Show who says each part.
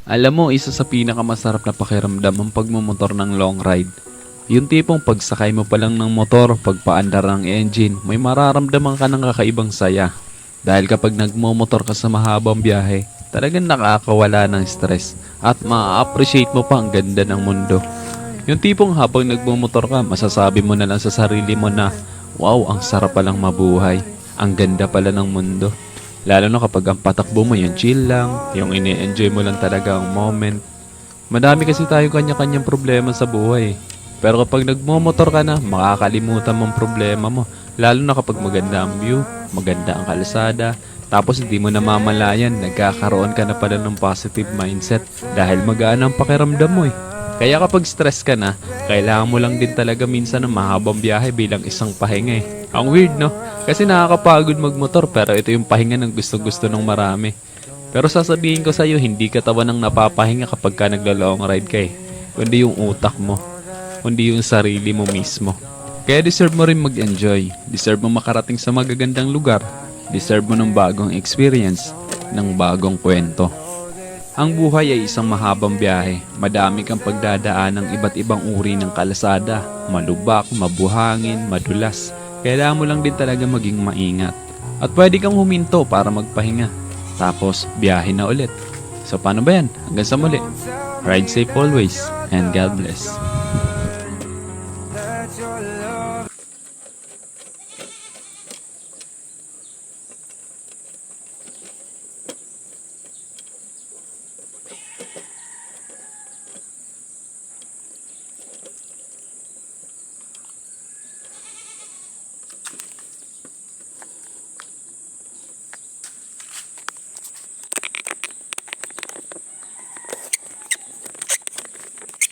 Speaker 1: Alam mo, isa sa pinakamasarap na pakiramdam ang pagmumotor ng long ride. Yung tipong pagsakay mo pa lang ng motor, pagpaandar ng engine, may mararamdaman ka ng kakaibang saya. Dahil kapag nagmumotor ka sa mahabang biyahe, talagang nakakawala ng stress at ma-appreciate mo pa ang ganda ng mundo. Yung tipong habang nagmumotor ka, masasabi mo na lang sa sarili mo na, wow, ang sarap palang mabuhay. Ang ganda pala ng mundo. Lalo na kapag ang patakbo mo yung chill lang, yung ini-enjoy mo lang talaga ang moment. Madami kasi tayo kanya-kanyang problema sa buhay. Pero kapag nagmomotor ka na, makakalimutan mong problema mo. Lalo na kapag maganda ang view, maganda ang kalsada, tapos hindi mo namamalayan, nagkakaroon ka na pala ng positive mindset dahil magaan ang pakiramdam mo eh. Kaya kapag stress ka na, kailangan mo lang din talaga minsan ng mahabang biyahe bilang isang pahinga eh. Ang weird no? Kasi nakakapagod magmotor pero ito yung pahinga ng gusto-gusto ng marami. Pero sasabihin ko sa'yo, hindi ka tawa ng napapahinga kapag ka nagla-long ride ka eh. Kundi yung utak mo, kundi yung sarili mo mismo. Kaya deserve mo rin mag-enjoy. Deserve mo makarating sa magagandang lugar. Deserve mo ng bagong experience, ng bagong kwento. Ang buhay ay isang mahabang biyahe. Madami kang pagdadaan ng iba't ibang uri ng kalsada. Malubak, mabuhangin, madulas. Kailangan mo lang din talaga maging maingat. At pwede kang huminto para magpahinga. Tapos, biyahe na ulit. So paano ba yan? Hanggang sa muli. Ride safe always and God bless.